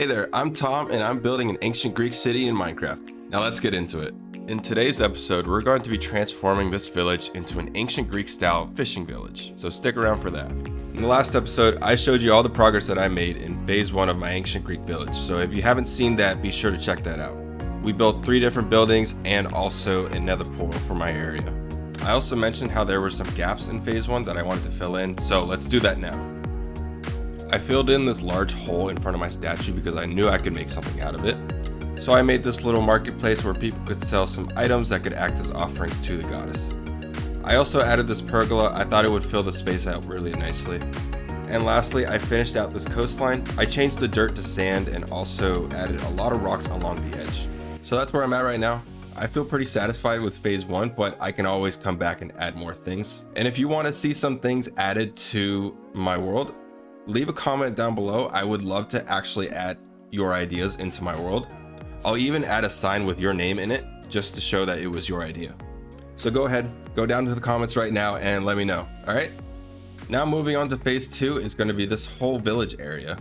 Hey there, I'm Tom and I'm building an ancient Greek city in Minecraft. Now let's get into it. In today's episode, we're going to be transforming this village into an ancient Greek style fishing village, so stick around for that. In the last episode, I showed you all the progress that I made in phase 1 of my ancient Greek village, so if you haven't seen that, be sure to check that out. We built 3 different buildings and also a nether portal for my area. I also mentioned how there were some gaps in phase 1 that I wanted to fill in, so let's do that now. I filled in this large hole in front of my statue because I knew I could make something out of it. So I made this little marketplace where people could sell some items that could act as offerings to the goddess. I also added this pergola. I thought it would fill the space out really nicely. And lastly, I finished out this coastline. I changed the dirt to sand and also added a lot of rocks along the edge. So that's where I'm at right now. I feel pretty satisfied with phase 1, but I can always come back and add more things. And if you want to see some things added to my world, leave a comment down below. I would love to actually add your ideas into my world. I'll even add a sign with your name in it just to show that it was your idea. So go ahead, go down to the comments right now and let me know. All right. Now moving on to phase 2 is going to be this whole village area.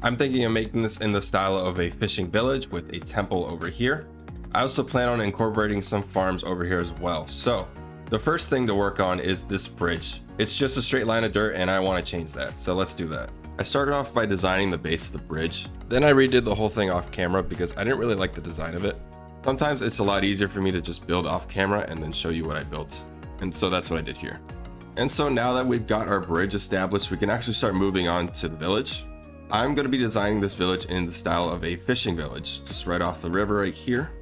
I'm thinking of making this in the style of a fishing village with a temple over here. I also plan on incorporating some farms over here as well. So the first thing to work on is this bridge. It's just a straight line of dirt and I want to change that. So let's do that. I started off by designing the base of the bridge. Then I redid the whole thing off camera because I didn't really like the design of it. Sometimes it's a lot easier for me to just build off camera and then show you what I built. And so that's what I did here. And so now that we've got our bridge established, we can actually start moving on to the village. I'm going to be designing this village in the style of a fishing village, just right off the river right here.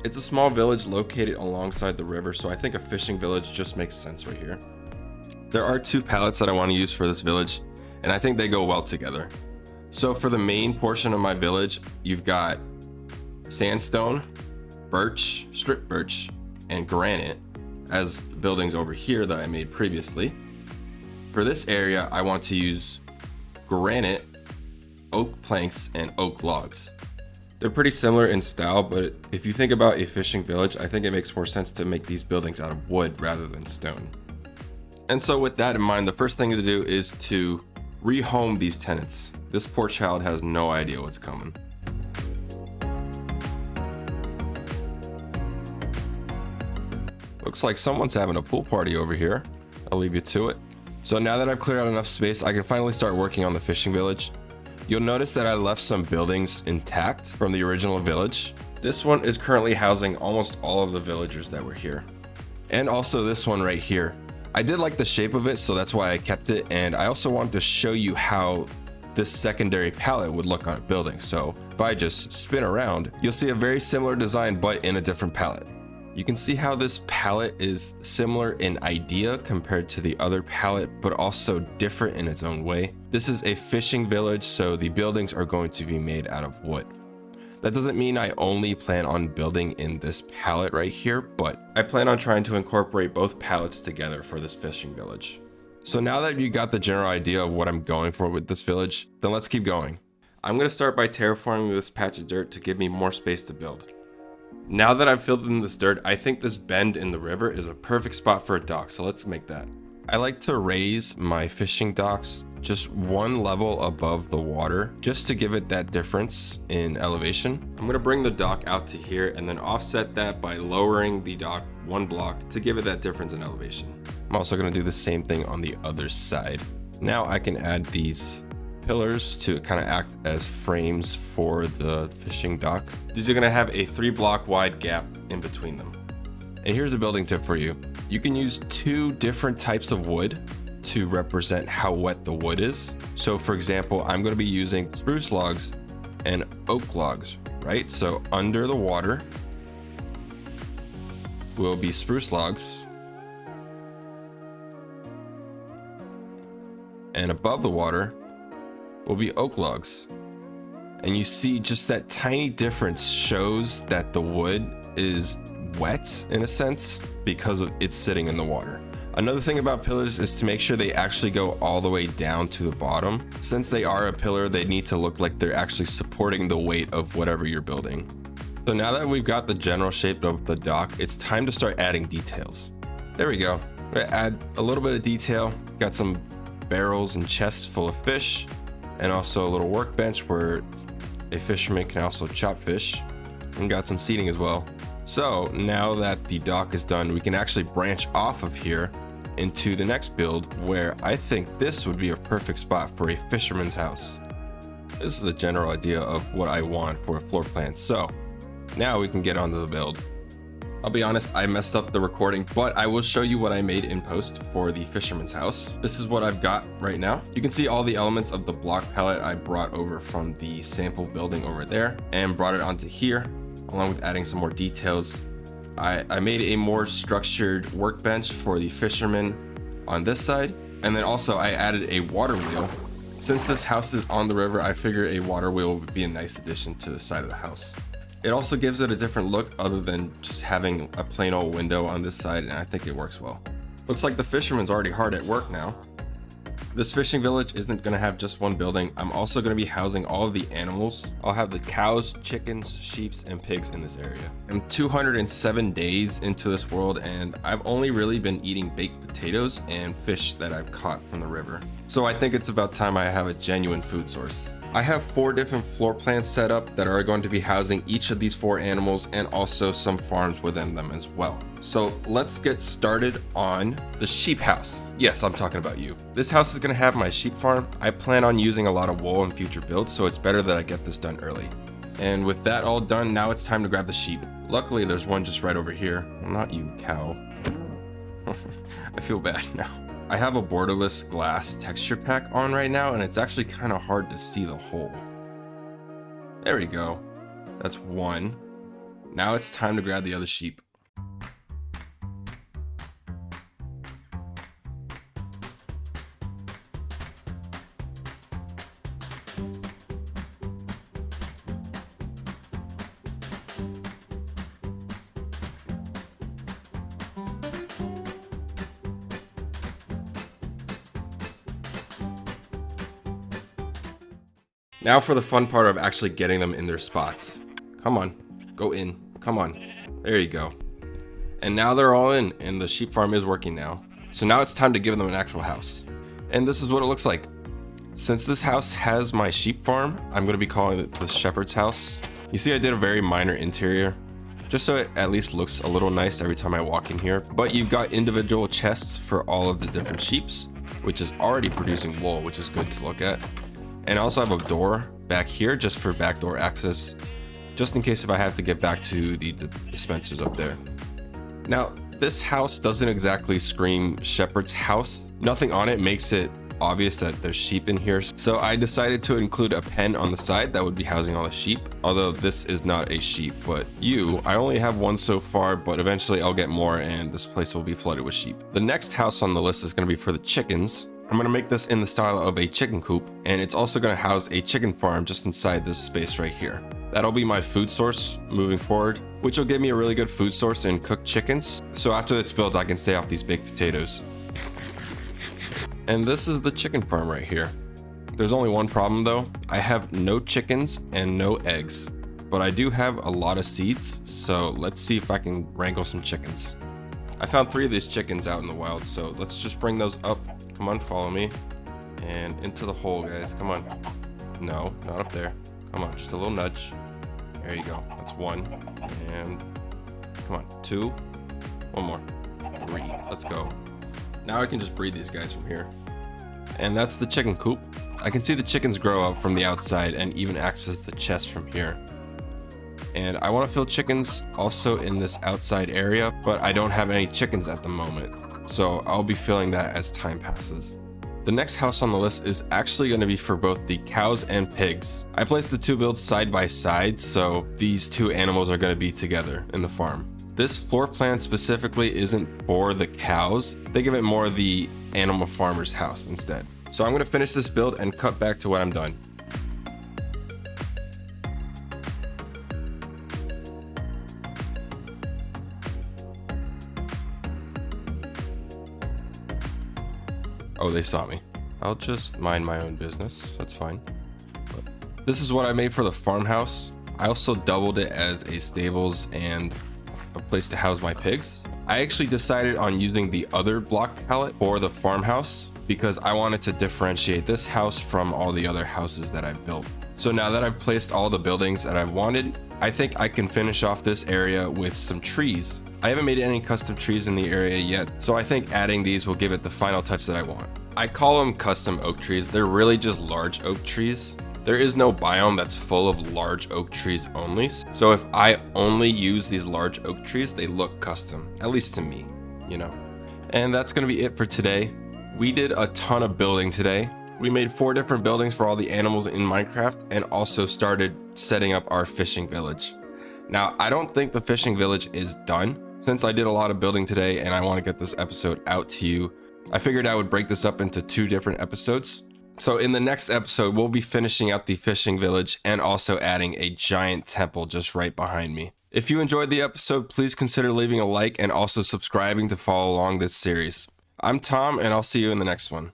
It's a small village located alongside the river, so I think a fishing village just makes sense right here. There are 2 pallets that I want to use for this village, and I think they go well together. So for the main portion of my village, you've got sandstone, birch, strip birch, and granite as buildings over here that I made previously. For this area, I want to use granite, oak planks, and oak logs. They're pretty similar in style, but if you think about a fishing village, I think it makes more sense to make these buildings out of wood rather than stone. And so with that in mind, the first thing to do is to rehome these tenants. This poor child has no idea what's coming. Looks like someone's having a pool party over here. I'll leave you to it. So now that I've cleared out enough space, I can finally start working on the fishing village. You'll notice that I left some buildings intact from the original village. This one is currently housing almost all of the villagers that were here. And also this one right here. I did like the shape of it, so that's why I kept it. And I also wanted to show you how this secondary palette would look on a building. So if I just spin around, you'll see a very similar design, but in a different palette. You can see how this palette is similar in idea compared to the other palette, but also different in its own way. This is a fishing village, so the buildings are going to be made out of wood. That doesn't mean I only plan on building in this palette right here, but I plan on trying to incorporate both palettes together for this fishing village. So now that you got the general idea of what I'm going for with this village, then let's keep going. I'm going to start by terraforming this patch of dirt to give me more space to build. Now that I've filled in this dirt, I think this bend in the river is a perfect spot for a dock, so let's make that. I like to raise my fishing docks just 1 level above the water, just to give it that difference in elevation. I'm going to bring the dock out to here and then offset that by lowering the dock 1 block to give it that difference in elevation. I'm also going to do the same thing on the other side. Now I can add these pillars to kind of act as frames for the fishing dock. These are going to have a 3 block wide gap in between them. And here's a building tip for you. You can use 2 different types of wood to represent how wet the wood is. So for example, I'm going to be using spruce logs and oak logs, right? So under the water will be spruce logs, and above the water will be oak logs. And you see just that tiny difference shows that the wood is wet in a sense because of it's sitting in the water. Another thing about pillars is to make sure they actually go all the way down to the bottom. Since they are a pillar, they need to look like they're actually supporting the weight of whatever you're building. So now that we've got the general shape of the dock, it's time to start adding details. There we go. We're gonna add a little bit of detail. Got some barrels and chests full of fish, and also a little workbench where a fisherman can also chop fish, and got some seating as well. So now that the dock is done, we can actually branch off of here into the next build, where I think this would be a perfect spot for a fisherman's house. This is the general idea of what I want for a floor plan. So now we can get onto the build. I'll be honest, I messed up the recording, but I will show you what I made in post for the fisherman's house. This is what I've got right now. You can see all the elements of the block palette I brought over from the sample building over there and brought it onto here, along with adding some more details. I made a more structured workbench for the fisherman on this side, and then also I added a water wheel. Since this house is on the river, I figure a water wheel would be a nice addition to the side of the house. It also gives it a different look other than just having a plain old window on this side, and I think it works well. Looks like the fisherman's already hard at work now. This fishing village isn't going to have just one building. I'm also going to be housing all of the animals. I'll have the cows, chickens, sheep, and pigs in this area. I'm 207 days into this world, and I've only really been eating baked potatoes and fish that I've caught from the river. So I think it's about time I have a genuine food source. I have 4 different floor plans set up that are going to be housing each of these 4 animals and also some farms within them as well. So let's get started on the sheep house. Yes, I'm talking about you. This house is going to have my sheep farm. I plan on using a lot of wool in future builds, so it's better that I get this done early. And with that all done, now it's time to grab the sheep. Luckily, there's one just right over here. Well, not you, cow. I feel bad now. I have a borderless glass texture pack on right now, and it's actually kind of hard to see the hole. There we go. That's one. Now it's time to grab the other sheep. Now for the fun part of actually getting them in their spots. Come on, go in, come on. There you go. And now they're all in, and the sheep farm is working now. So now it's time to give them an actual house. And this is what it looks like. Since this house has my sheep farm, I'm gonna be calling it the shepherd's house. You see, I did a very minor interior, just so it at least looks a little nice every time I walk in here. But you've got individual chests for all of the different sheeps, which is already producing wool, which is good to look at. And I also have a door back here just for backdoor access, just in case if I have to get back to the dispensers up there. Now, this house doesn't exactly scream shepherd's house. Nothing on it makes it obvious that there's sheep in here. So I decided to include a pen on the side that would be housing all the sheep. Although this is not a sheep, but I only have one so far, but eventually I'll get more and this place will be flooded with sheep. The next house on the list is going to be for the chickens. I'm going to make this in the style of a chicken coop, and it's also going to house a chicken farm just inside this space right here. That'll be my food source moving forward, which will give me a really good food source in cooked chickens. So after it's built, I can stay off these baked potatoes. And this is the chicken farm right here. There's only one problem though. I have no chickens and no eggs, but I do have a lot of seeds. So let's see if I can wrangle some chickens. I found 3 of these chickens out in the wild, so let's just bring those up. Come on, follow me. And into the hole, guys. Come on. No, not up there. Come on, just a little nudge. There you go. That's 1. And come on, 2. 1 more. 3. Let's go. Now I can just breed these guys from here. And that's the chicken coop. I can see the chickens grow up from the outside and even access the chest from here. And I want to fill chickens also in this outside area, but I don't have any chickens at the moment. So I'll be filling that as time passes. The next house on the list is actually going to be for both the cows and pigs. I placed the 2 builds side by side, so these 2 animals are going to be together in the farm. This floor plan specifically isn't for the cows. They give it more the animal farmer's house instead. So I'm going to finish this build and cut back to when I'm done. Oh, they saw me. I'll just mind my own business. That's fine. But this is what I made for the farmhouse. I also doubled it as a stables and a place to house my pigs. I actually decided on using the other block palette for the farmhouse because I wanted to differentiate this house from all the other houses that I've built. So now that I've placed all the buildings that I've wanted, I think I can finish off this area with some trees. I haven't made any custom trees in the area yet, so I think adding these will give it the final touch that I want. I call them custom oak trees. They're really just large oak trees. There is no biome that's full of large oak trees only. So if I only use these large oak trees, they look custom, at least to me, you know. And that's gonna be it for today. We did a ton of building today. We made 4 different buildings for all the animals in Minecraft and also started setting up our fishing village. Now, I don't think the fishing village is done. Since I did a lot of building today and I want to get this episode out to you, I figured I would break this up into 2 different episodes. So in the next episode, we'll be finishing out the fishing village and also adding a giant temple just right behind me. If you enjoyed the episode, please consider leaving a like and also subscribing to follow along this series. I'm Tom, and I'll see you in the next one.